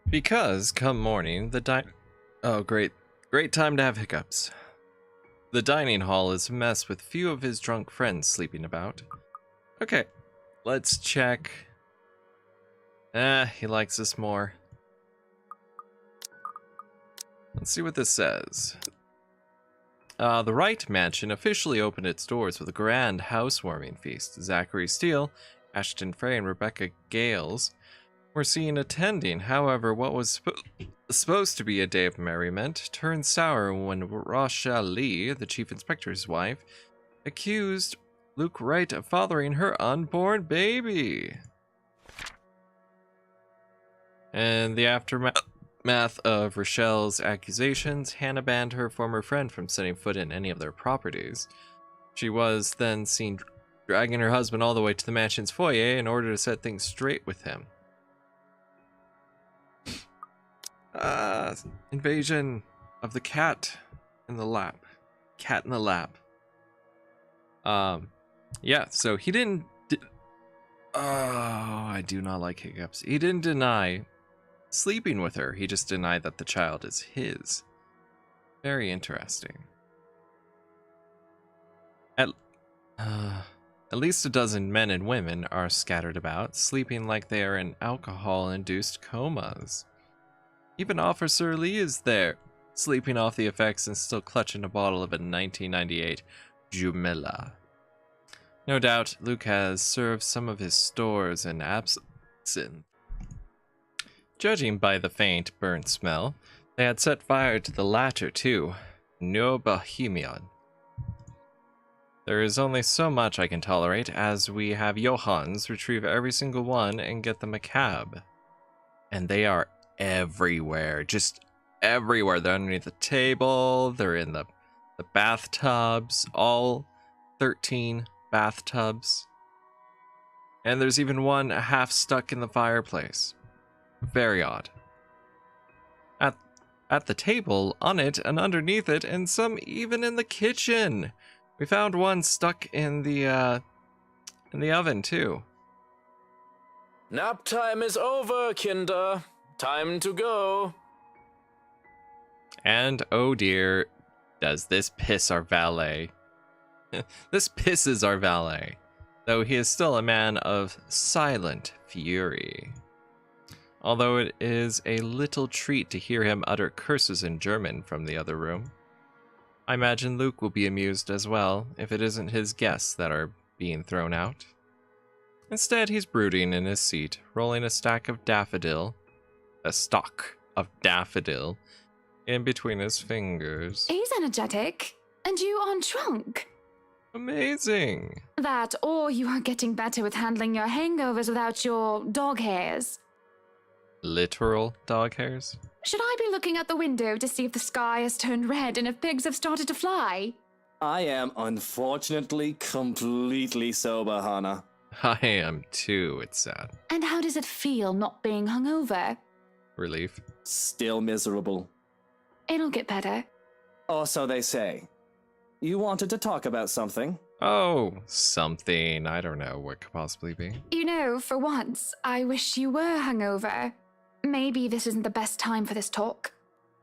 Because, come morning, Oh, great time to have hiccups. The dining hall is a mess with few of his drunk friends sleeping about. Okay, let's check. He likes us more. Let's see what this says. The Wright Mansion officially opened its doors with a grand housewarming feast. Zachary Steele, Ashton Frey, and Rebecca Gales were seen attending. However, what was supposed to be a day of merriment turned sour when Rochelle Lee, the chief inspector's wife, accused Luke Wright of fathering her unborn baby. And the aftermath of Rochelle's accusations, Hannah banned her former friend from setting foot in any of their properties. She was then seen dragging her husband all the way to the mansion's foyer in order to set things straight with him. Invasion of the cat in the lap. Cat in the lap. Yeah, so he didn't... I do not like hiccups. He didn't deny sleeping with her. He just denied that the child is his. Very interesting. At least a dozen men and women are scattered about, sleeping like they are in alcohol-induced comas. Even Officer Lee is there, sleeping off the effects and still clutching a bottle of a 1998 Jumela. No doubt, Luke has served some of his stores in absinthe. Judging by the faint, burnt smell, they had set fire to the latter too. No bohemian. There is only so much I can tolerate, as we have Johans retrieve every single one and get them a cab. And they are everywhere, just everywhere. They're underneath the table, they're in the bathtubs, all 13 bathtubs. And there's even one half stuck in the fireplace. Very odd. At the table, on it, and underneath it, and some even in the kitchen. We found one stuck in the oven too. Nap time is over, Kinder. Time to go. And oh dear, does this piss our valet. This pisses our valet, though he is still a man of silent fury. Although it is a little treat to hear him utter curses in German from the other room. I imagine Luke will be amused as well, if it isn't his guests that are being thrown out. Instead, he's brooding in his seat, rolling a stalk of daffodil in between his fingers. He's energetic, and you aren't drunk. Amazing. That, or you are getting better with handling your hangovers without your dog hairs. Literal dog hairs? Should I be looking out the window to see if the sky has turned red and if pigs have started to fly? I am unfortunately completely sober, Hannah. I am too, it's sad. And how does it feel not being hungover? Relief. Still miserable. It'll get better. Or so they say. You wanted to talk about something? Oh, something. I don't know what could possibly be. You know, for once, I wish you were hungover. Maybe this isn't the best time for this talk.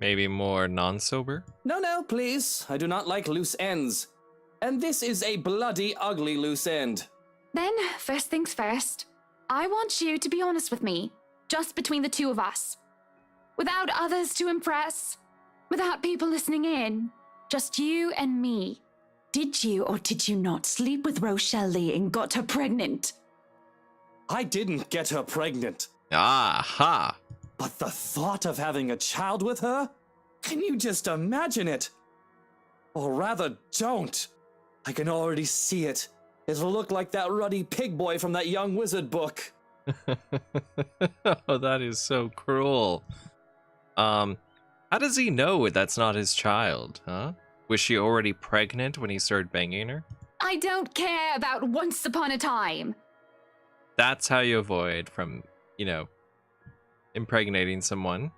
Maybe more non-sober? No, please. I do not like loose ends. And this is a bloody ugly loose end. Then, first things first, I want you to be honest with me, just between the two of us. Without others to impress, without people listening in, just you and me. Did you or did you not sleep with Rochelle Lee and got her pregnant? I didn't get her pregnant. Aha! But the thought of having a child with her? Can you just imagine it? Or rather, don't. I can already see it. It'll look like that ruddy pig boy from that Young Wizard book. Oh, that is so cruel. How does he know that's not his child, huh? Was she already pregnant when he started banging her? I don't care about once upon a time. That's how you avoid from, impregnating someone.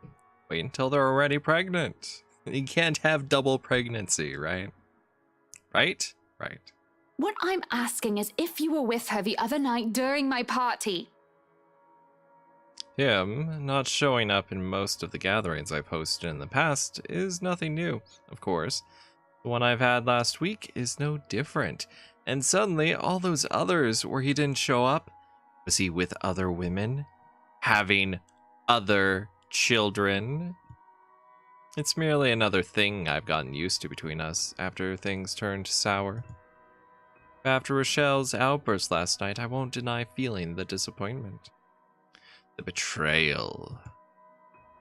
Wait until they're already pregnant. You can't have double pregnancy, right? Right? Right. What I'm asking is if you were with her the other night during my party. him not showing up in most of the gatherings I've hosted in the past is nothing new, of course. The one I've had last week is no different. And suddenly, all those others where he didn't show up, was he with other women? Having other children? It's merely another thing I've gotten used to between us after things turned sour. After Rochelle's outburst last night, I won't deny feeling the disappointment. The betrayal.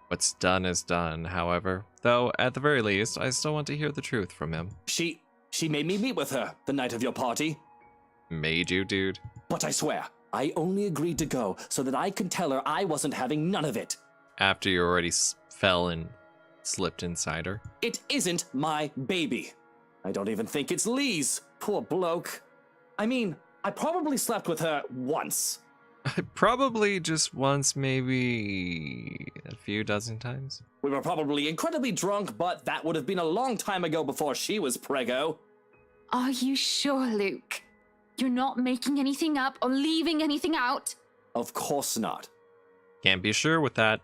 What's done is done, however, though at the very least, I still want to hear the truth from him. She made me meet with her the night of your party. Made you, dude? But I swear, I only agreed to go so that I could tell her I wasn't having none of it. After you already fell and slipped inside her? It isn't my baby. I don't even think it's Lee's. Poor bloke. I mean, I probably slept with her once. Probably just once, maybe a few dozen times. We were probably incredibly drunk, but that would have been a long time ago before she was preggo. Are you sure, Luke? You're not making anything up or leaving anything out? Of course not. Can't be sure with that,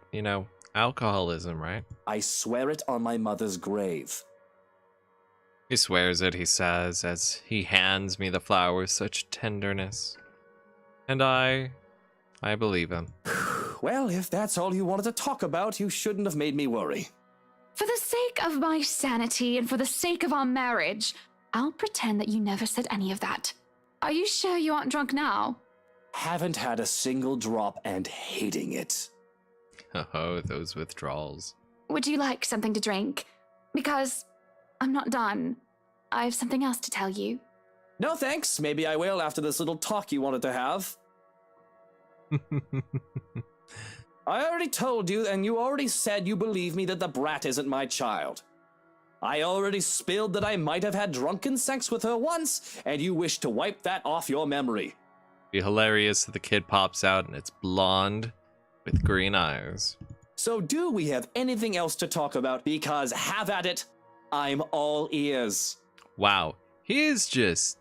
alcoholism, right? I swear it on my mother's grave. He swears it, he says, as he hands me the flower with such tenderness. And I believe him. Well, if that's all you wanted to talk about, you shouldn't have made me worry. For the sake of my sanity and for the sake of our marriage, I'll pretend that you never said any of that. Are you sure you aren't drunk now? Haven't had a single drop and hating it. Oh, those withdrawals. Would you like something to drink? Because I'm not done. I have something else to tell you. No thanks, maybe I will after this little talk you wanted to have. I already told you, and you already said you believe me that the brat isn't my child. I already spilled that I might have had drunken sex with her once, and you wish to wipe that off your memory. Be hilarious if the kid pops out and it's blonde with green eyes. So do we have anything else to talk about? Because have at it, I'm all ears. Wow, he is just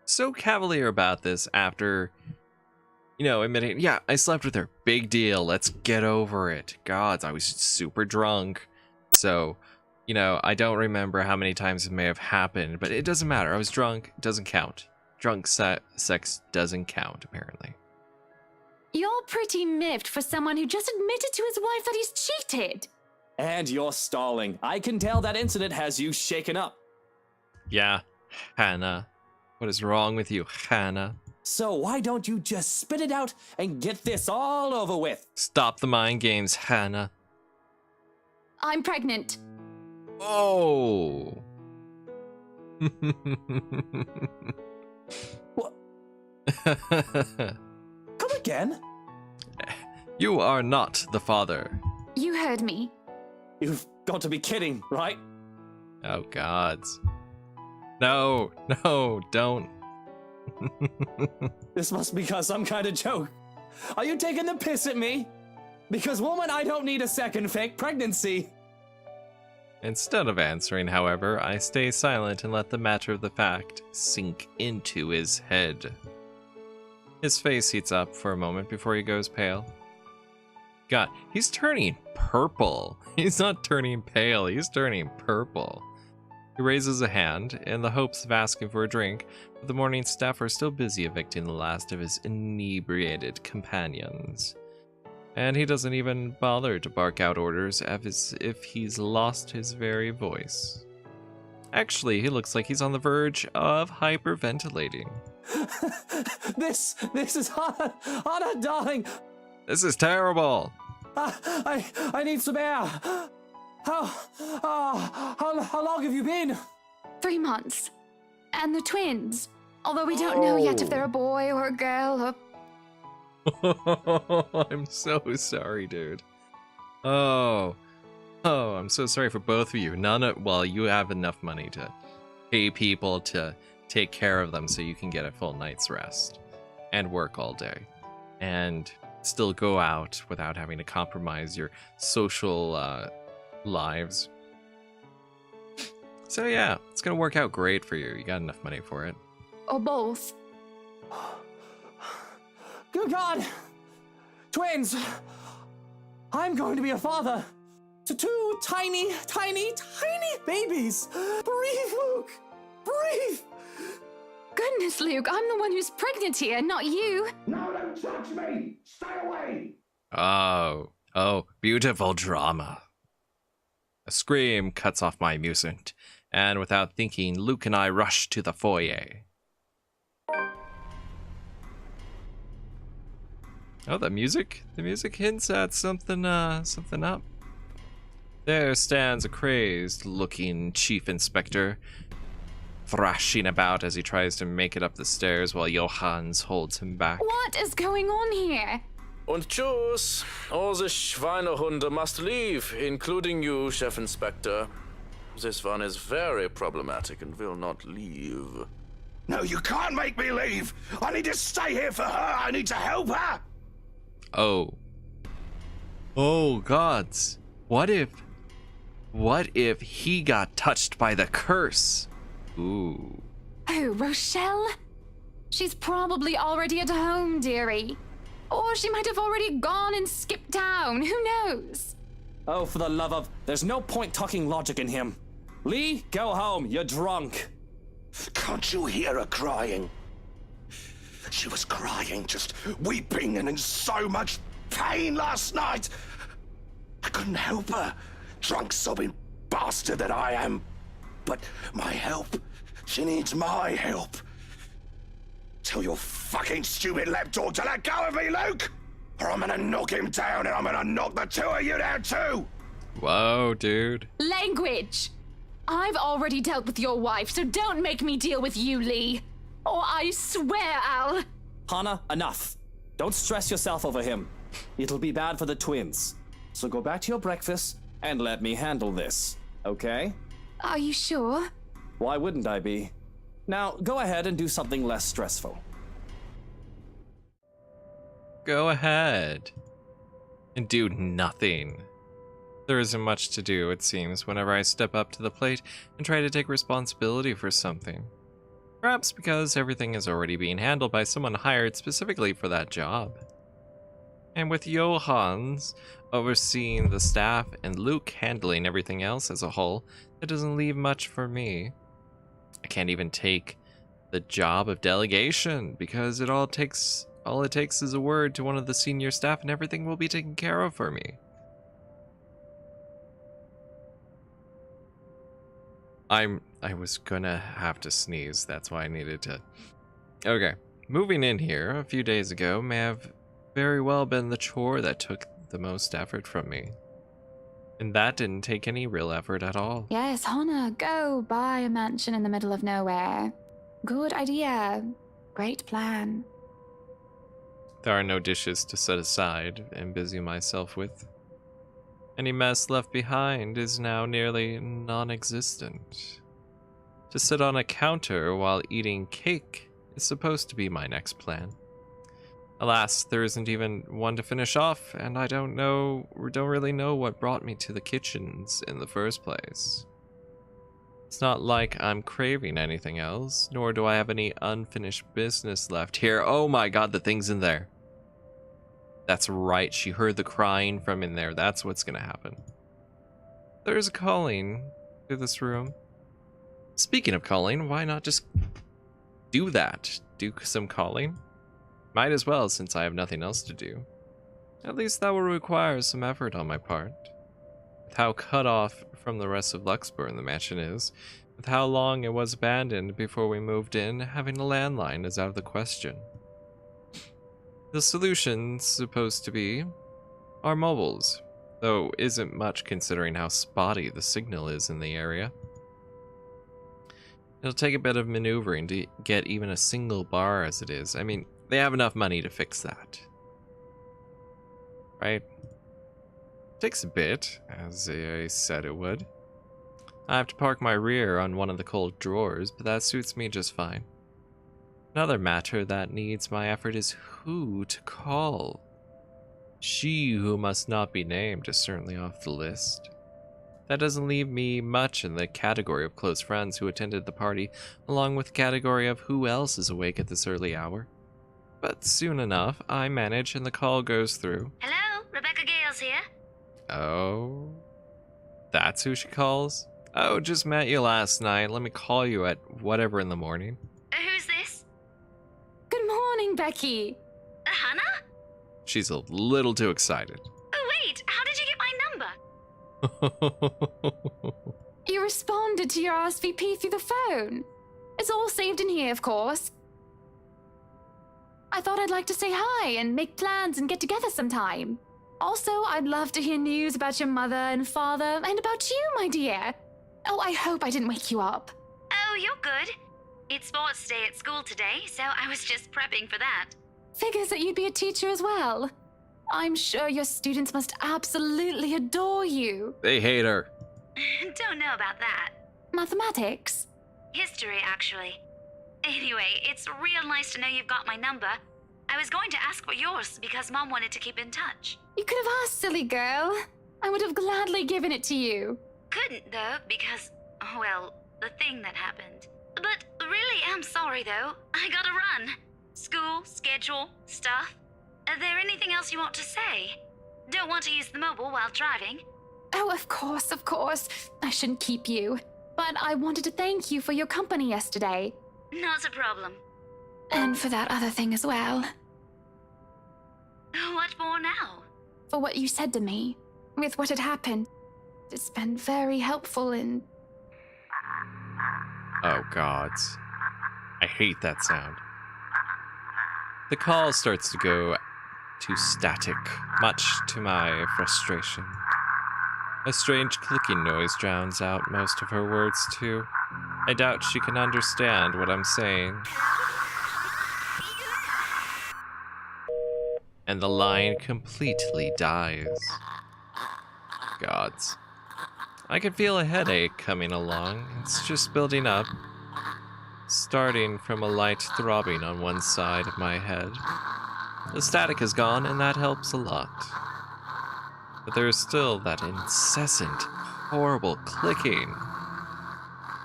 so cavalier about this after, admitting, yeah, I slept with her. Big deal. Let's get over it. Gods, I was super drunk. So, I don't remember how many times it may have happened, but it doesn't matter. I was drunk. It doesn't count. Drunk sex doesn't count, apparently. You're pretty miffed for someone who just admitted to his wife that he's cheated. And you're stalling. I can tell that incident has you shaken up. Yeah, Hannah. What is wrong with you, Hannah? So why don't you just spit it out and get this all over with? Stop the mind games, Hannah. I'm pregnant. Oh. What? Come again? You are not the father. You heard me. You've got to be kidding, right? Oh, gods. No, don't. This must be some kind of joke. Are you taking the piss at me? Because, woman, I don't need a second fake pregnancy. Instead of answering, however, I stay silent and let the matter of the fact sink into his head. His face heats up for a moment before he goes pale. God, he's turning purple. He's not turning pale, he's turning purple. He raises a hand in the hopes of asking for a drink, but the morning staff are still busy evicting the last of his inebriated companions. And he doesn't even bother to bark out orders as if he's lost his very voice. Actually, he looks like he's on the verge of hyperventilating. This is Hannah, darling. This is terrible. I need some air. How long have you been? 3 months. And the twins. Although we don't know yet if they're a boy or a girl or... I'm so sorry, dude. Oh, I'm so sorry for both of you. You have enough money to pay people to take care of them so you can get a full night's rest and work all day and still go out without having to compromise your social lives. So yeah, it's gonna work out great for you. You got enough money for it. Or both. Good God! Twins! I'm going to be a father to two tiny, tiny, tiny babies. Breathe, Luke. Breathe. Goodness, Luke, I'm the one who's pregnant here, not you. No, don't touch me! Stay away! Oh, beautiful drama. A scream cuts off my amusement, and without thinking, Luke and I rush to the foyer. Oh, the music hints at something up. There stands a crazed-looking chief inspector, thrashing about as he tries to make it up the stairs while Johannes holds him back. What is going on here? Und tschüss. All the Schweinehunde must leave, including you, Chef Inspector. This one is very problematic and will not leave. No, you can't make me leave! I need to stay here for her! I need to help her! Oh gods. What if he got touched by the curse? Ooh. Oh, Rochelle? She's probably already at home, dearie. Or she might have already gone and skipped town. Who knows? Oh, for the love of... There's no point talking logic in him. Lee, go home. You're drunk. Can't you hear her crying? She was crying, just weeping and in so much pain last night. I couldn't help her. Drunk, sobbing bastard that I am. But my help. She needs my help. Tell your fucking stupid lapdog to let go of me, Luke! Or I'm gonna knock him down and I'm gonna knock the two of you down too! Whoa, dude. Language! I've already dealt with your wife, so don't make me deal with you, Lee. Or I swear I'll... Hannah, enough. Don't stress yourself over him. It'll be bad for the twins. So go back to your breakfast and let me handle this, okay? Are you sure? Why wouldn't I be? Now, go ahead and do something less stressful. Go ahead. And do nothing. There isn't much to do, it seems, whenever I step up to the plate and try to take responsibility for something. Perhaps because everything is already being handled by someone hired specifically for that job. And with Johannes overseeing the staff and Luke handling everything else as a whole, it doesn't leave much for me. I can't even take the job of delegation because all it takes is a word to one of the senior staff and everything will be taken care of for me. I was gonna have to sneeze, that's why I needed to. Okay, moving in here a few days ago may have very well been the chore that took the most effort from me. And that didn't take any real effort at all. Yes, Hannah, go buy a mansion in the middle of nowhere. Good idea. Great plan. There are no dishes to set aside and busy myself with. Any mess left behind is now nearly non-existent. To sit on a counter while eating cake is supposed to be my next plan. Alas, there isn't even one to finish off, and I don't really know what brought me to the kitchens in the first place. It's not like I'm craving anything else, nor do I have any unfinished business left here. Oh my god, the thing's in there. That's right, she heard the crying from in there. That's what's gonna happen. There's a calling to this room. Speaking of calling, why not just do that? Do some calling? Might as well, since I have nothing else to do. At least that will require some effort on my part. With how cut off from the rest of Luxburn the mansion is, with how long it was abandoned before we moved in, having a landline is out of the question. The solution's supposed to be our mobiles, though isn't much considering how spotty the signal is in the area. It'll take a bit of maneuvering to get even a single bar as it is. I mean, they have enough money to fix that. Right? Takes a bit, as I said it would. I have to park my rear on one of the cold drawers, but that suits me just fine. Another matter that needs my effort is who to call. She who must not be named is certainly off the list. That doesn't leave me much in the category of close friends who attended the party, along with the category of who else is awake at this early hour. But soon enough, I manage and the call goes through. Hello, Rebecca Gales here. Oh, that's who she calls? Oh, just met you last night. Let me call you at whatever in the morning. Who's this? Good morning, Becky. Hannah? She's a little too excited. Oh, wait, how did you get my number? You responded to your RSVP through the phone. It's all saved in here, of course. I thought I'd like to say hi and make plans and get together sometime. Also, I'd love to hear news about your mother and father and about you, my dear. Oh, I hope I didn't wake you up. Oh, you're good. It's sports day at school today, so I was just prepping for that. Figures that you'd be a teacher as well. I'm sure your students must absolutely adore you. They hate her. Don't know about that. Mathematics? History, actually. Anyway, it's real nice to know you've got my number. I was going to ask for yours because Mom wanted to keep in touch. You could have asked, silly girl. I would have gladly given it to you. Couldn't, though, because, well, the thing that happened. But really am sorry, though. I gotta run. School, schedule, stuff. Is there anything else you want to say? Don't want to use the mobile while driving. Oh, of course, of course. I shouldn't keep you. But I wanted to thank you for your company yesterday. Not a problem. And for that other thing as well. What for now? For what you said to me. With what had happened. It's been very helpful in... Oh, gods. I hate that sound. The call starts to go to static, much to my frustration. A strange clicking noise drowns out most of her words, too. I doubt she can understand what I'm saying. And the line completely dies. Gods. I can feel a headache coming along. It's just building up. Starting from a light throbbing on one side of my head. The static is gone, and that helps a lot. But there is still that incessant, horrible clicking.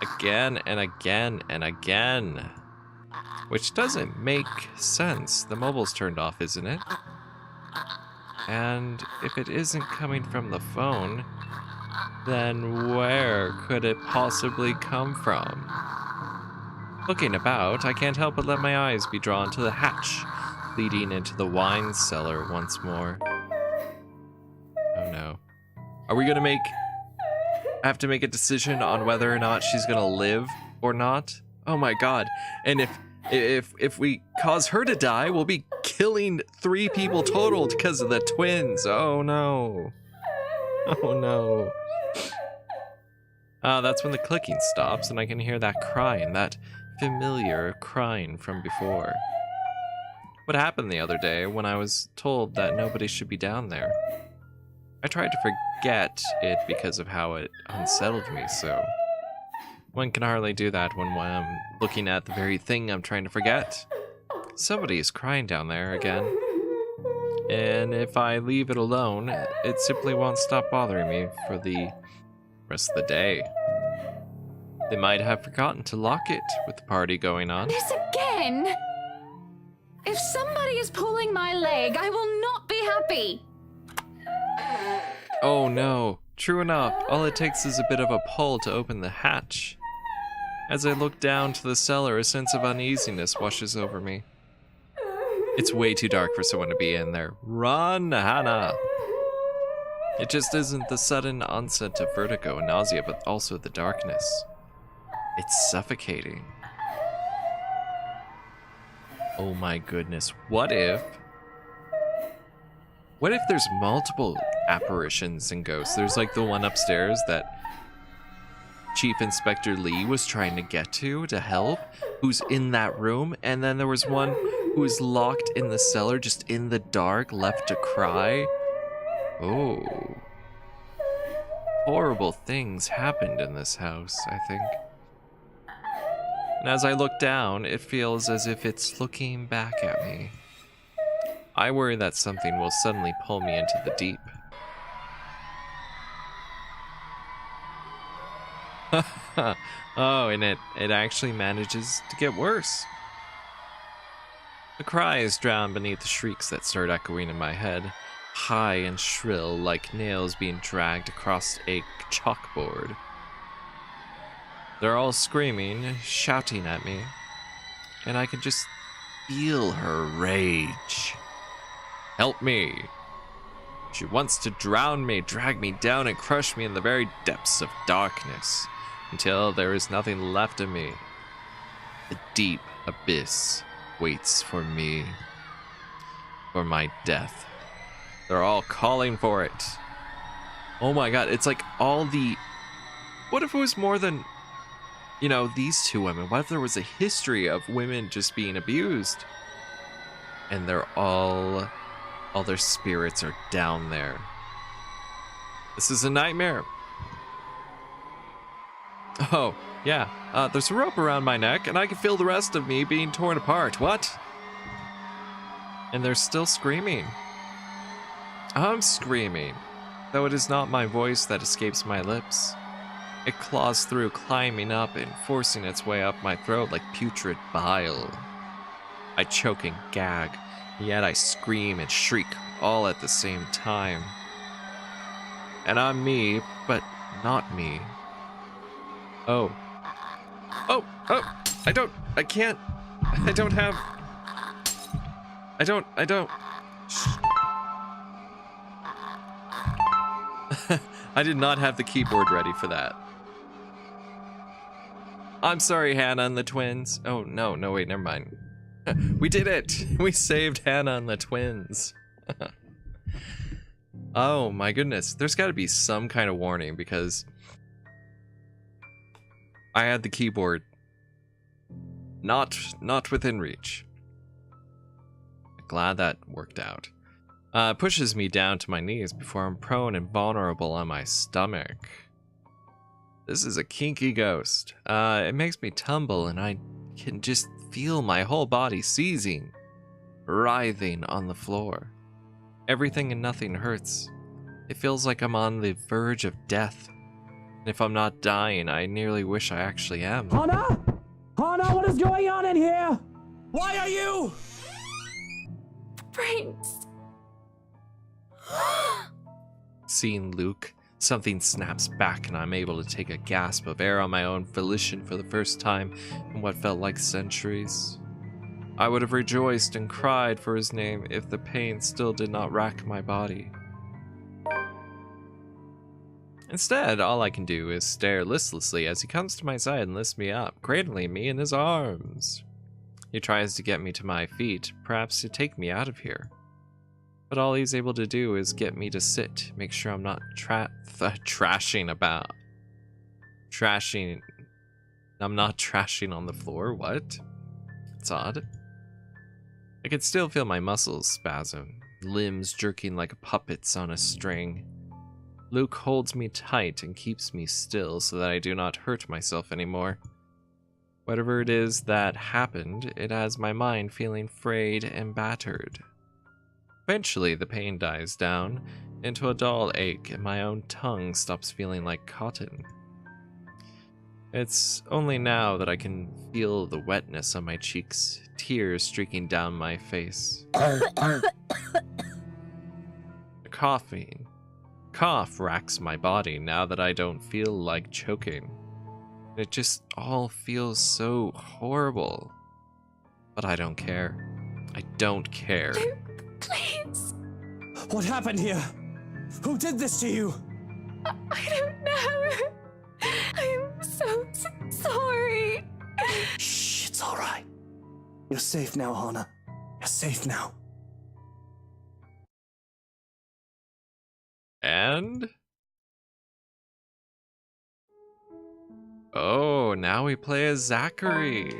Again and again and again. Which doesn't make sense. The mobile's turned off, isn't it? And if it isn't coming from the phone, then where could it possibly come from? Looking about, I can't help but let my eyes be drawn to the hatch leading into the wine cellar once more. Oh no. Are we gonna have to make a decision on whether or not she's gonna live or not? Oh my god. And if we cause her to die, we'll be killing 3 people total because of the twins. Oh no. Oh no. That's when the clicking stops and I can hear that crying, that familiar crying from before. What happened the other day when I was told that nobody should be down there? I tried to forget it because of how it unsettled me, so... One can hardly do that when I'm looking at the very thing I'm trying to forget. Somebody is crying down there again. And if I leave it alone, it simply won't stop bothering me for the rest of the day. They might have forgotten to lock it with the party going on. This again? If somebody is pulling my leg, I will not be happy. Oh no, true enough, all it takes is a bit of a pull to open the hatch. As I look down to the cellar, a sense of uneasiness washes over me. It's way too dark for someone to be in there. Run, Hannah! It just isn't the sudden onset of vertigo and nausea, but also the darkness. It's suffocating. Oh my goodness, what if there's multiple apparitions and ghosts? There's like the one upstairs that Chief Inspector Lee was trying to get to help, who's in that room, and then there was one who was locked in the cellar, just in the dark, left to cry. Oh. Horrible things happened in this house, I think. And as I look down, it feels as if it's looking back at me. I worry that something will suddenly pull me into the deep. Oh, and it actually manages to get worse. The cry is drowned beneath the shrieks that start echoing in my head. high and shrill like nails being dragged across a chalkboard. They're all screaming, shouting at me, and I can just feel her rage. Help me! She wants to drown me, drag me down, and crush me in the very depths of darkness, until there is nothing left of me. The deep abyss waits for me, for my death. They're all calling for it. Oh my god, it's like all the... What if it was more than, you know, these two women? What if there was a history of women just being abused? And they're all their spirits are down there. This is a nightmare. Oh, yeah. There's a rope around my neck, and I can feel the rest of me being torn apart. What? And they're still screaming. I'm screaming, though it is not my voice that escapes my lips. It claws through, climbing up and forcing its way up my throat like putrid bile. I choke and gag, yet I scream and shriek all at the same time. And I'm me, but not me. Oh, I don't have, I did not have the keyboard ready for that. I'm sorry, Hannah and the twins. Oh, no, wait, never mind. We did it! We saved Hannah and the twins. Oh my goodness, there's gotta be some kind of warning because I had the keyboard not within reach. Glad that worked out. Pushes me down to my knees before I'm prone and vulnerable on my stomach. This is a kinky ghost. It makes me tumble and I can just feel my whole body seizing, writhing on the floor. Everything and nothing hurts. It feels like I'm on the verge of death. And if I'm not dying, I nearly wish I actually am. Hannah? Hannah, what is going on in here? Why are you? Brains. Seeing Luke, something snaps back and I'm able to take a gasp of air on my own volition for the first time in what felt like centuries. I would have rejoiced and cried for his name if the pain still did not rack my body. Instead, all I can do is stare listlessly as he comes to my side and lifts me up, cradling me in his arms. He tries to get me to my feet, perhaps to take me out of here. But all he's able to do is get me to sit, make sure I'm not trashing about. I'm not trashing on the floor, what? It's odd. I can still feel my muscles spasm, limbs jerking like puppets on a string. Luke holds me tight and keeps me still so that I do not hurt myself anymore. Whatever it is that happened, it has my mind feeling frayed and battered. Eventually, the pain dies down into a dull ache and my own tongue stops feeling like cotton. It's only now that I can feel the wetness on my cheeks, tears streaking down my face. A cough racks my body now that I don't feel like choking. It just all feels so horrible. But I don't care. I don't care. Please. What happened here? Who did this to you? I don't know. I'm so sorry. Shh, it's all right. You're safe now, Hannah. You're safe now. And? Oh, now we play as Zachary.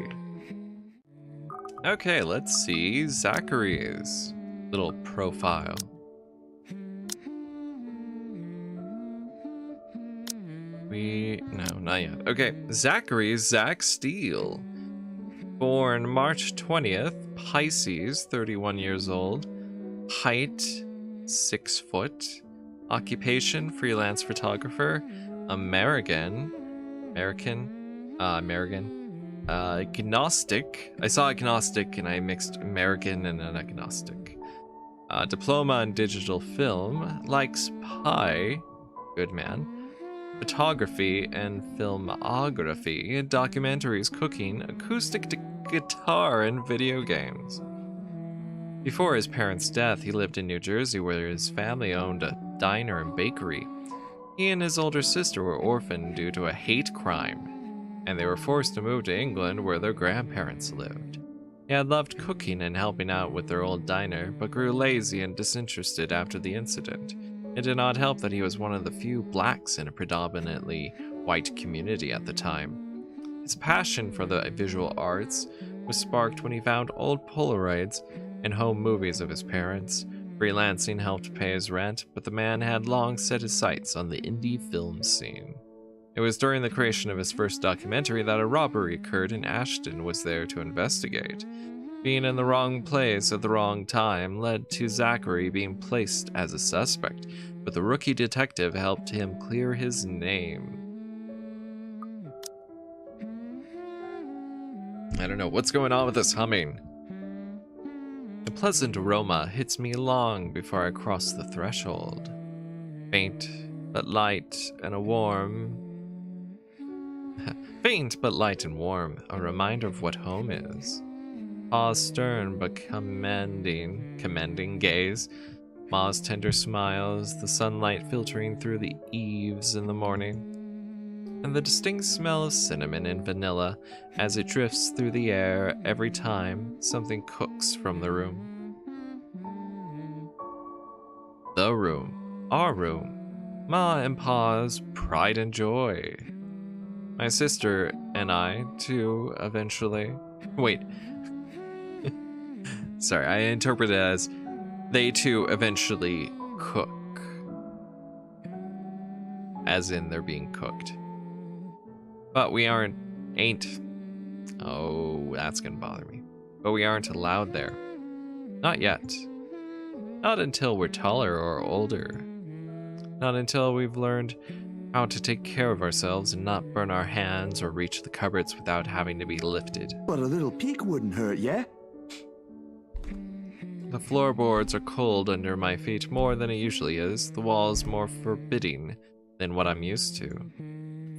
Okay, let's see Zachary's little profile. No, not yet. Okay, Zachary Zach Steele. Born March 20th, Pisces, 31 years old. Height, 6 foot. Occupation, freelance photographer. American. Agnostic. I saw agnostic and I mixed American and an agnostic. Diploma in digital film, likes pie, good man, photography and filmography, documentaries, cooking, acoustic guitar, and video games. Before his parents' death, he lived in New Jersey where his family owned a diner and bakery. He and his older sister were orphaned due to a hate crime, and they were forced to move to England where their grandparents lived. He had loved cooking and helping out with their old diner, but grew lazy and disinterested after the incident. It did not help that he was one of the few blacks in a predominantly white community at the time. His passion for the visual arts was sparked when he found old Polaroids and home movies of his parents. Freelancing helped pay his rent, but the man had long set his sights on the indie film scene. It was during the creation of his first documentary that a robbery occurred and Ashton was there to investigate. Being in the wrong place at the wrong time led to Zachary being placed as a suspect, but the rookie detective helped him clear his name. I don't know what's going on with this humming. A pleasant aroma hits me long before I cross the threshold. Faint but light and a warm... Faint but light and warm, a reminder of what home is. Pa's stern but commending gaze, Ma's tender smiles, the sunlight filtering through the eaves in the morning, and the distinct smell of cinnamon and vanilla as it drifts through the air every time something cooks from the room. The room, our room, Ma and Pa's pride and joy. My sister and I, too, eventually... Wait. Sorry, I interpret it as they too eventually cook. As in they're being cooked. But we ain't... Oh, that's gonna bother me. But we aren't allowed there. Not yet. Not until we're taller or older. Not until we've learned how to take care of ourselves and not burn our hands or reach the cupboards without having to be lifted. But a little peek wouldn't hurt, yeah? The floorboards are cold under my feet more than it usually is, the walls more forbidding than what I'm used to.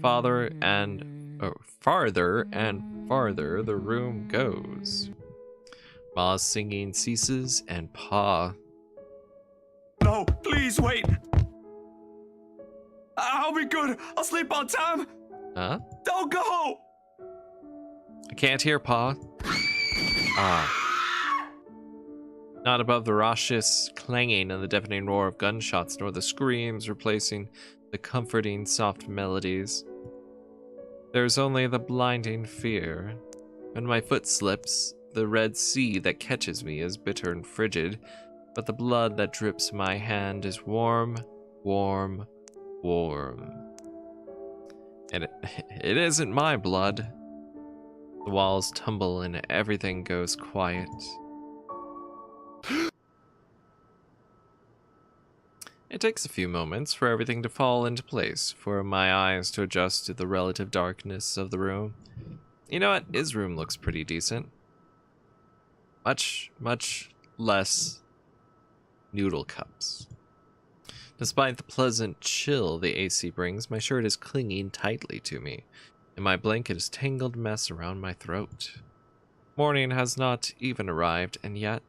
Farther and farther the room goes. Ma's singing ceases and Pa... No, please wait! I'll be good. I'll sleep on time. Huh? Don't go! I can't hear Pa. Ah. Not above the raucous clanging and the deafening roar of gunshots, nor the screams replacing the comforting soft melodies. There's only the blinding fear. When my foot slips, the red sea that catches me is bitter and frigid, but the blood that drips my hand is warm, warm, warm. And it isn't my blood. The walls tumble and everything goes quiet. It takes a few moments for everything to fall into place, for my eyes to adjust to the relative darkness of the room. You know what? His room looks pretty decent. Much less noodle cups. Despite the pleasant chill the AC brings, my shirt is clinging tightly to me, and my blanket is tangled mess around my throat. Morning has not even arrived, and yet...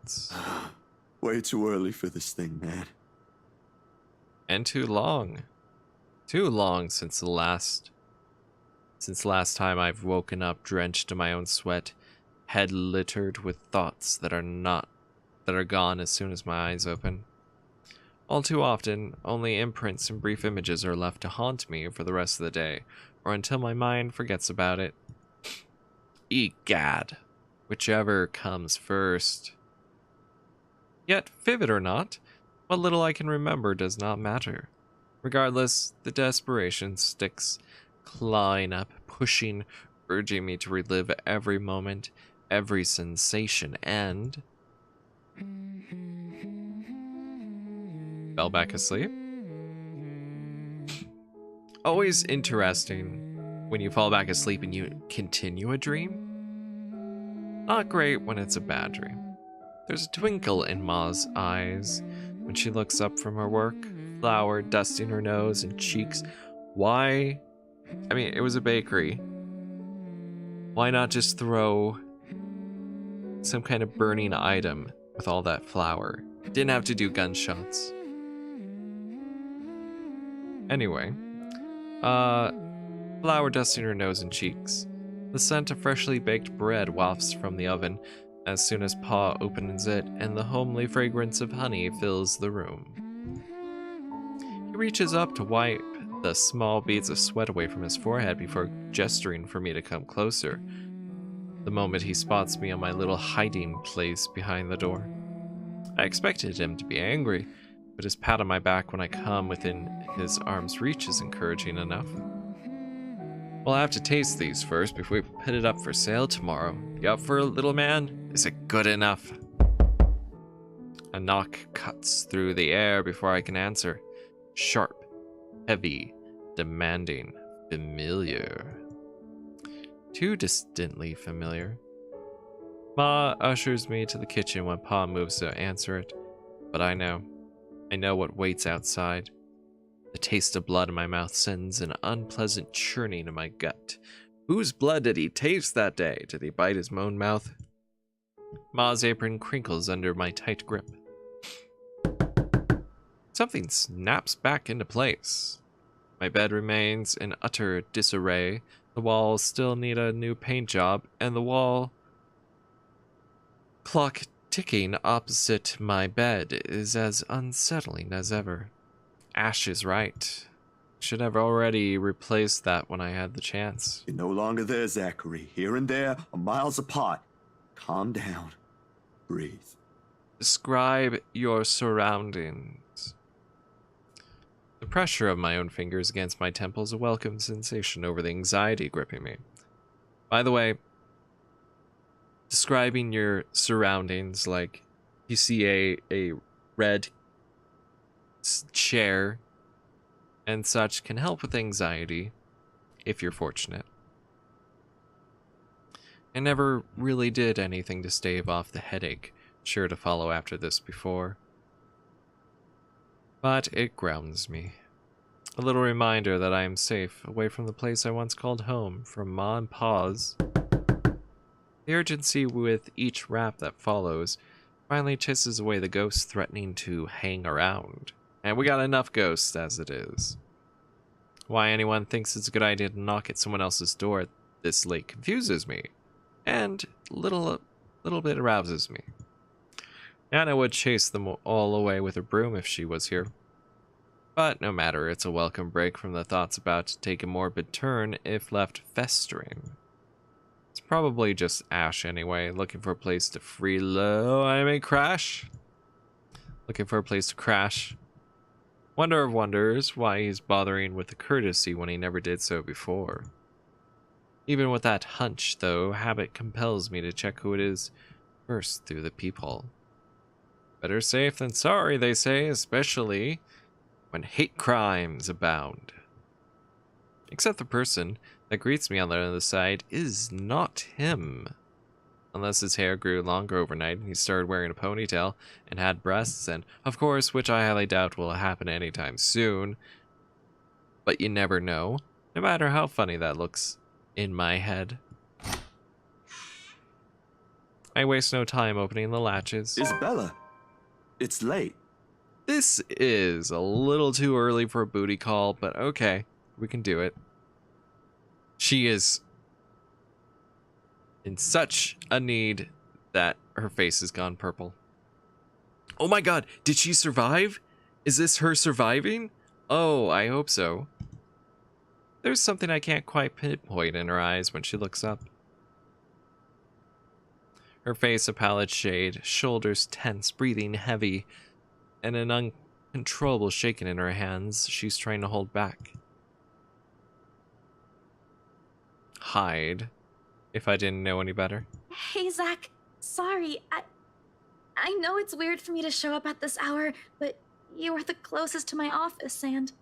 Way too early for this thing, man. And too long. Too long since last time I've woken up drenched in my own sweat, head littered with thoughts that are gone as soon as my eyes open. All too often, only imprints and brief images are left to haunt me for the rest of the day, or until my mind forgets about it. Egad, whichever comes first. Yet, vivid or not, what little I can remember does not matter. Regardless, the desperation sticks, clawing up, pushing, urging me to relive every moment, every sensation, and... fell back asleep? Always interesting when you fall back asleep and you continue a dream. Not great when it's a bad dream. There's a twinkle in Ma's eyes when she looks up from her work, flour dusting her nose and cheeks. Why? I mean, it was a bakery. Why not just throw some kind of burning item with all that flour? Didn't have to do gunshots. Anyway, flour dusting her nose and cheeks. The scent of freshly baked bread wafts from the oven as soon as Pa opens it, and the homely fragrance of honey fills the room. He reaches up to wipe the small beads of sweat away from his forehead before gesturing for me to come closer. The moment he spots me on my little hiding place behind the door. I expected him to be angry, but his pat on my back when I come within his arm's reach is encouraging enough. We'll have to taste these first before we put it up for sale tomorrow. You up for it, little man? Is it good enough? A knock cuts through the air before I can answer. Sharp, heavy, demanding, familiar. Too distantly familiar. Ma ushers me to the kitchen when Pa moves to answer it, but I know what waits outside. The taste of blood in my mouth sends an unpleasant churning in my gut. Whose blood did he taste that day? Did he bite his own mouth? Ma's apron crinkles under my tight grip. Something snaps back into place. My bed remains in utter disarray. The walls still need a new paint job, and the wall clock ticking opposite my bed is as unsettling as ever. Ash is right. Should have already replaced that when I had the chance. You're no longer there, Zachary. Here and there are miles apart. Calm down. Breathe. Describe your surroundings. The pressure of my own fingers against my temples, a welcome sensation over the anxiety gripping me. By the way, describing your surroundings, like you see a red chair and such, can help with anxiety if you're fortunate. I never really did anything to stave off the headache, sure to follow after this before. But it grounds me. A little reminder that I am safe, away from the place I once called home, from Ma and Pa's. The urgency with each rap that follows finally chases away the ghosts threatening to hang around. And we got enough ghosts as it is. Why anyone thinks it's a good idea to knock at someone else's door this late confuses me, and little bit arouses me. Anna would chase them all away with a broom if she was here. But no matter, it's a welcome break from the thoughts about to take a morbid turn if left festering. It's probably just Ash anyway, looking for a place to crash. Looking for a place to crash. Wonder of wonders why he's bothering with the courtesy when he never did so before. Even with that hunch, though, habit compels me to check who it is first through the peephole. Better safe than sorry, they say, especially when hate crimes abound. Except the person that greets me on the other side is not him. Unless his hair grew longer overnight and he started wearing a ponytail and had breasts, and, of course, which I highly doubt will happen anytime soon. But you never know, no matter how funny that looks in my head. I waste no time opening the latches. Isabella, it's late. This is a little too early for a booty call, but okay, we can do it. She is in such a need that her face has gone purple. Oh my god, did she survive? Is this her surviving? Oh, I hope so. There's something I can't quite pinpoint in her eyes when she looks up. Her face a pallid shade, shoulders tense, breathing heavy, and an uncontrollable shaking in her hands she's trying to hold back. Hide, if I didn't know any better. Hey, Zach. Sorry, I know it's weird for me to show up at this hour, but you are the closest to my office, and...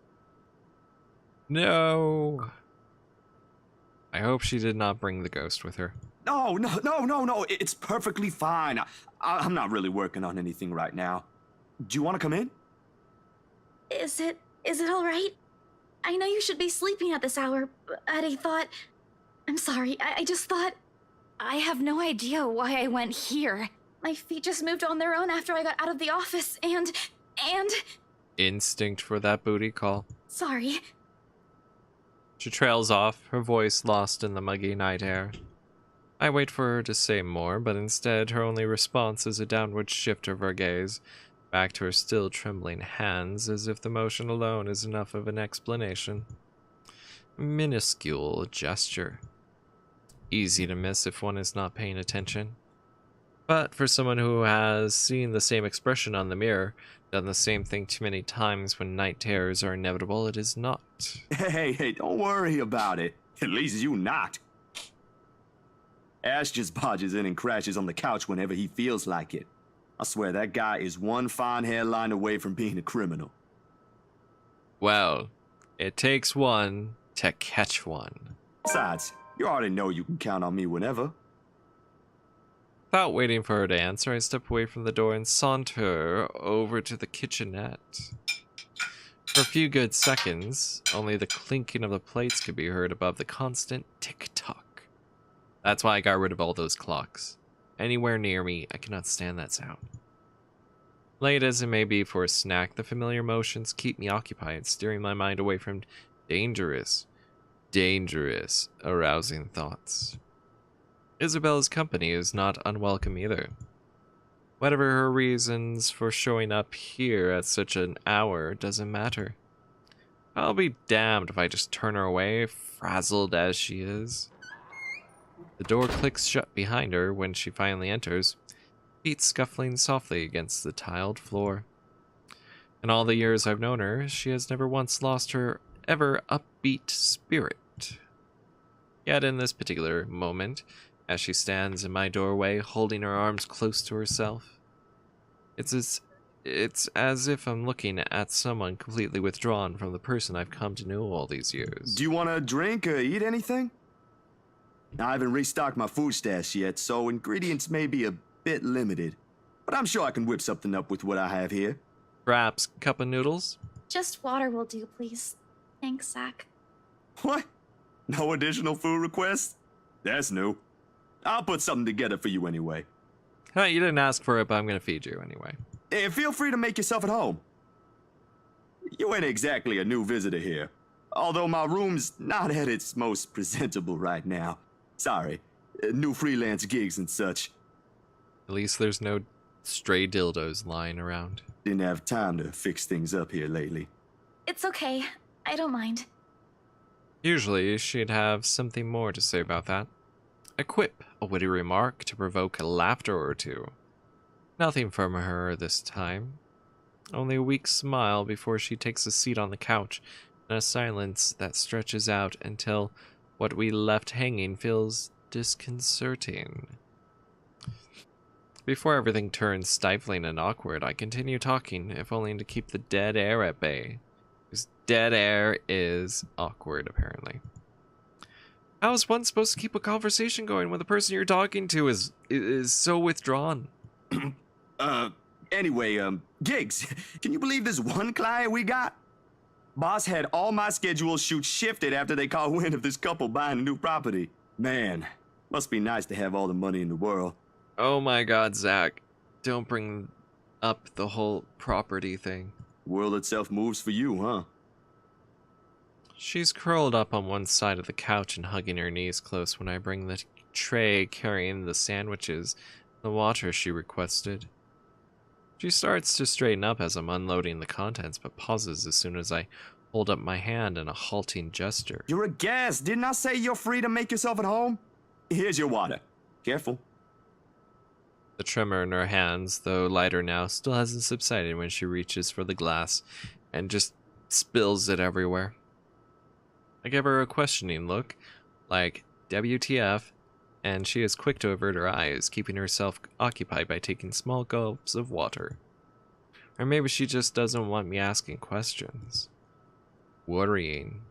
No. I hope she did not bring the ghost with her. No. It's perfectly fine. I'm not really working on anything right now. Do you want to come in? Is it all right? I know you should be sleeping at this hour, but I thought... I'm sorry, I just thought... I have no idea why I went here. My feet just moved on their own after I got out of the office, and... Instinct for that booty call. Sorry. She trails off, her voice lost in the muggy night air. I wait for her to say more, but instead her only response is a downward shift of her gaze, back to her still trembling hands, as if the motion alone is enough of an explanation. Minuscule gesture. Easy to miss if one is not paying attention. But for someone who has seen the same expression on the mirror, done the same thing too many times when night terrors are inevitable, it is not. Hey, don't worry about it. At least you not. Ash just barges in and crashes on the couch whenever he feels like it. I swear that guy is one fine hairline away from being a criminal. Well, it takes one to catch one. Besides, you already know you can count on me whenever. Without waiting for her to answer, I step away from the door and saunter over to the kitchenette. For a few good seconds, only the clinking of the plates could be heard above the constant tick-tock. That's why I got rid of all those clocks. Anywhere near me, I cannot stand that sound. Late as it may be for a snack, the familiar motions keep me occupied, steering my mind away from dangerous, arousing thoughts. Isabella's company is not unwelcome either. Whatever her reasons for showing up here at such an hour doesn't matter. I'll be damned if I just turn her away, frazzled as she is. The door clicks shut behind her when she finally enters, feet scuffling softly against the tiled floor. In all the years I've known her, she has never once lost her ever upbeat spirit. Yet in this particular moment, as she stands in my doorway, holding her arms close to herself, it's as if I'm looking at someone completely withdrawn from the person I've come to know all these years. Do you want to drink or eat anything? I haven't restocked my food stash yet, so ingredients may be a bit limited. But I'm sure I can whip something up with what I have here. Perhaps a cup of noodles? Just water will do, please. Thanks, Zach. What? No additional food requests? That's new. I'll put something together for you anyway. You didn't ask for it, but I'm gonna feed you anyway. And feel free to make yourself at home. You ain't exactly a new visitor here. Although my room's not at its most presentable right now. Sorry, new freelance gigs and such. At least there's no stray dildos lying around. Didn't have time to fix things up here lately. It's okay. I don't mind. Usually, she'd have something more to say about that. A quip, a witty remark to provoke a laughter or two. Nothing from her this time. Only a weak smile before she takes a seat on the couch, and a silence that stretches out until what we left hanging feels disconcerting. Before everything turns stifling and awkward, I continue talking, if only to keep the dead air at bay. Because dead air is awkward, apparently. How is one supposed to keep a conversation going when the person you're talking to is so withdrawn? Anyway, gigs. Can you believe this one client we got? Boss had all my schedule shoots shifted after they caught wind of this couple buying a new property. Man, must be nice to have all the money in the world. Oh my god, Zach. Don't bring up the whole property thing. World itself moves for you, huh? She's curled up on one side of the couch and hugging her knees close when I bring the tray carrying the sandwiches and the water she requested. She starts to straighten up as I'm unloading the contents, but pauses as soon as I hold up my hand in a halting gesture. You're a guest. Didn't I say you're free to make yourself at home? Here's your water. Careful. The tremor in her hands, though lighter now, still hasn't subsided when she reaches for the glass and just spills it everywhere. I give her a questioning look, like WTF, and she is quick to avert her eyes, keeping herself occupied by taking small gulps of water. Or maybe she just doesn't want me asking questions. Worrying.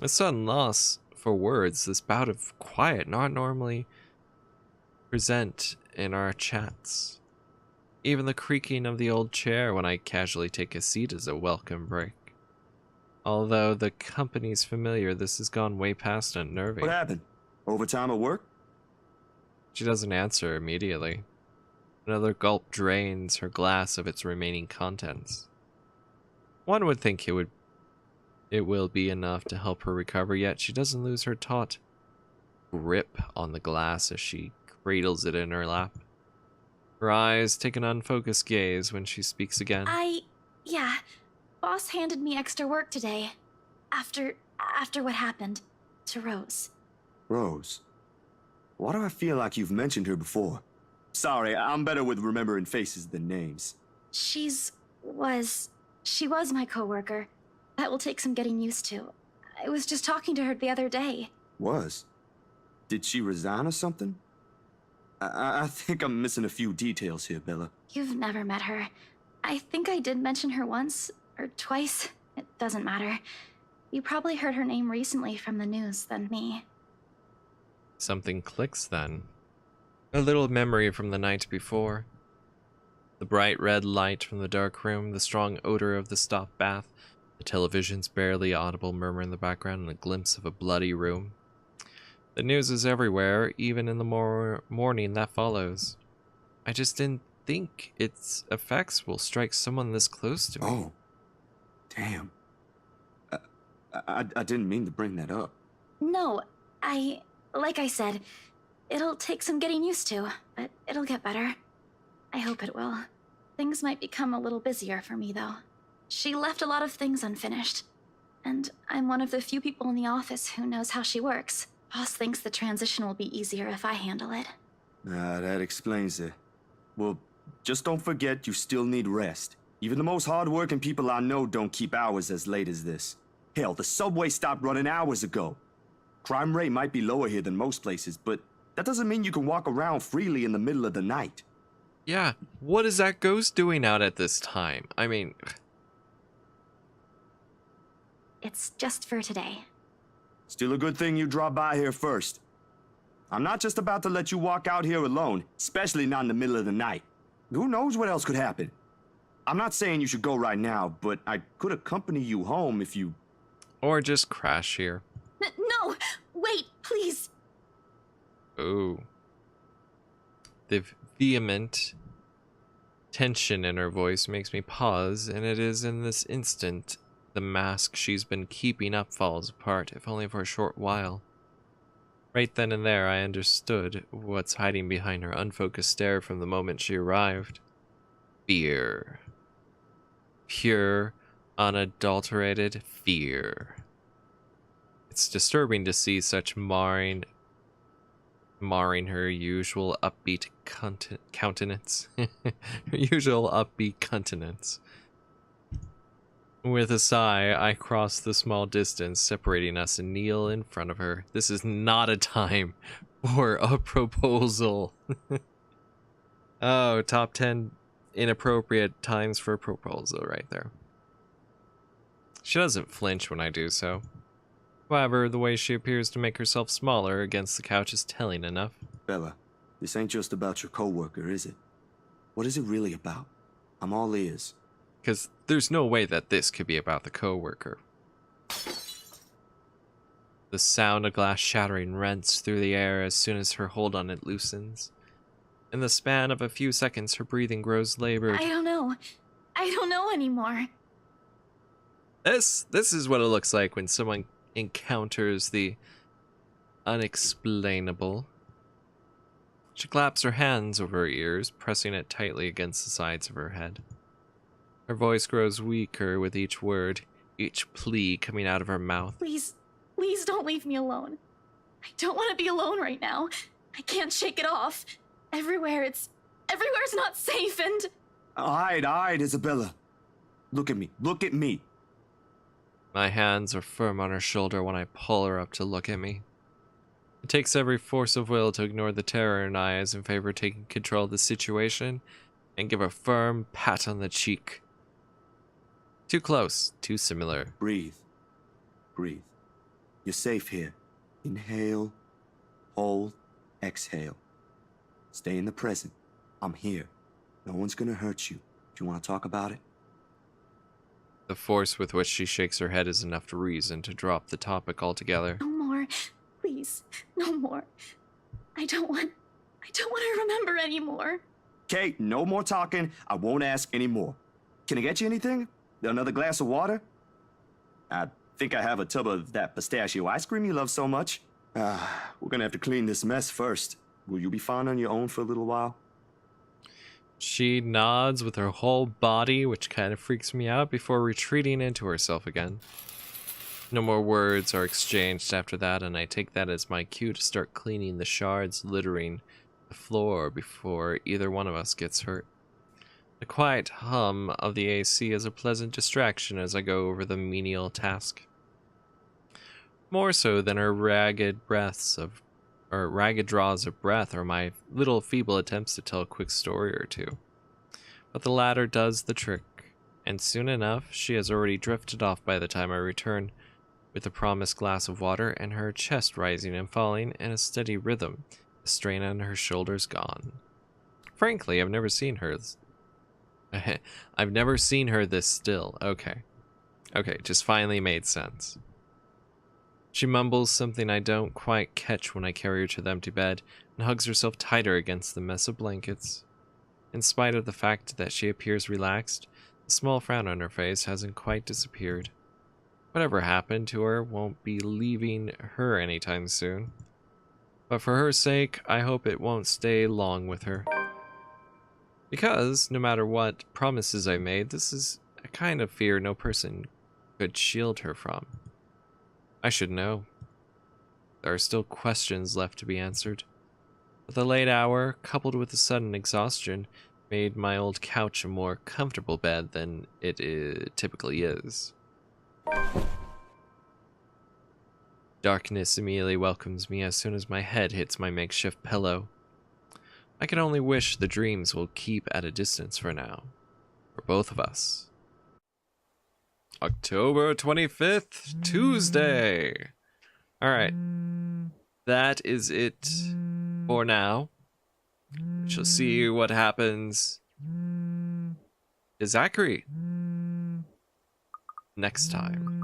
A sudden loss for words, this bout of quiet not normally present in our chats. Even the creaking of the old chair when I casually take a seat is a welcome break. Although the company's familiar, this has gone way past unnerving. What happened? Overtime at work? She doesn't answer immediately. Another gulp drains her glass of its remaining contents. One would think it will be enough to help her recover, yet she doesn't lose her taut grip on the glass as she cradles it in her lap. Her eyes take an unfocused gaze when she speaks again. Yeah. Boss handed me extra work today. After what happened to Rose. Rose? Why do I feel like you've mentioned her before? Sorry, I'm better with remembering faces than names. She was my coworker. That will take some getting used to. I was just talking to her the other day. Was? Did she resign or something? I think I'm missing a few details here, Bella. You've never met her. I think I did mention her once or twice. It doesn't matter. You probably heard her name recently from the news than me. Something clicks then. A little memory from the night before. The bright red light from the dark room, the strong odor of the stopped bath, the television's barely audible murmur in the background, and a glimpse of a bloody room. The news is everywhere, even in the morning that follows. I just didn't think its effects will strike someone this close to me. Oh, damn. I didn't mean to bring that up. No, like I said, it'll take some getting used to, but it'll get better. I hope it will. Things might become a little busier for me, though. She left a lot of things unfinished, and I'm one of the few people in the office who knows how she works. Boss thinks the transition will be easier if I handle it. That explains it. Well, just don't forget you still need rest. Even the most hard-working people I know don't keep hours as late as this. Hell, the subway stopped running hours ago. Crime rate might be lower here than most places, but that doesn't mean you can walk around freely in the middle of the night. Yeah, what is that ghost doing out at this time? I mean... It's just for today. Still a good thing you dropped by here first. I'm not just about to let you walk out here alone, especially not in the middle of the night. Who knows what else could happen? I'm not saying you should go right now, but I could accompany you home if you... Or just crash here. No! Wait, please! Ooh. The vehement tension in her voice makes me pause, and it is in this instant the mask she's been keeping up falls apart, if only for a short while. Right then and there, I understood what's hiding behind her unfocused stare from the moment she arrived. Fear. Pure, unadulterated fear. It's disturbing to see such marring her usual upbeat countenance. Her usual upbeat countenance. With a sigh, I cross the small distance separating us and kneel in front of her. This is not a time for a proposal. Oh, top 10 inappropriate times for a proposal right there. She doesn't flinch when I do so. However, the way she appears to make herself smaller against the couch is telling enough. Bella, this ain't just about your coworker, is it? What is it really about? I'm all ears. Because there's no way that this could be about the coworker. The sound of glass shattering rents through the air as soon as her hold on it loosens. In the span of a few seconds, her breathing grows labored. I don't know. I don't know anymore. This is what it looks like when someone encounters the unexplainable. She claps her hands over her ears, pressing it tightly against the sides of her head. Her voice grows weaker with each word, each plea coming out of her mouth. Please don't leave me alone. I don't want to be alone right now. I can't shake it off. Everywhere's not safe and... Hide, Isabella. Look at me. My hands are firm on her shoulder when I pull her up to look at me. It takes every force of will to ignore the terror in her eyes in favor of taking control of the situation and give a firm pat on the cheek. Too close, too similar. Breathe. You're safe here. Inhale, hold, exhale. Stay in the present. I'm here. No one's gonna hurt you. Do you want to talk about it? The force with which she shakes her head is enough reason to drop the topic altogether. No more. Please, no more. I don't want to remember anymore. Kate, no more talking. I won't ask any more. Can I get you anything? Another glass of water? I think I have a tub of that pistachio ice cream you love so much. We're gonna have to clean this mess first. Will you be fine on your own for a little while? She nods with her whole body, which kind of freaks me out, before retreating into herself again. No more words are exchanged after that, and I take that as my cue to start cleaning the shards littering the floor before either one of us gets hurt. The quiet hum of the AC is a pleasant distraction as I go over the menial task. More so than her ragged draws of breath or my little feeble attempts to tell a quick story or two. But the latter does the trick, and soon enough she has already drifted off by the time I return, with the promised glass of water and her chest rising and falling in a steady rhythm, the strain on her shoulders gone. Frankly, I've never seen her this still. Okay, just finally made sense. She mumbles something I don't quite catch when I carry her to the empty bed and hugs herself tighter against the mess of blankets. In spite of the fact that she appears relaxed, the small frown on her face hasn't quite disappeared. Whatever happened to her won't be leaving her anytime soon. But for her sake, I hope it won't stay long with her. Because, no matter what promises I made, this is a kind of fear no person could shield her from. I should know. There are still questions left to be answered. But the late hour, coupled with the sudden exhaustion, made my old couch a more comfortable bed than it typically is. Darkness immediately welcomes me as soon as my head hits my makeshift pillow. I can only wish the dreams will keep at a distance for now. For both of us. October 25th, Tuesday. Alright. That is it for now. We shall see what happens to Zachary next time.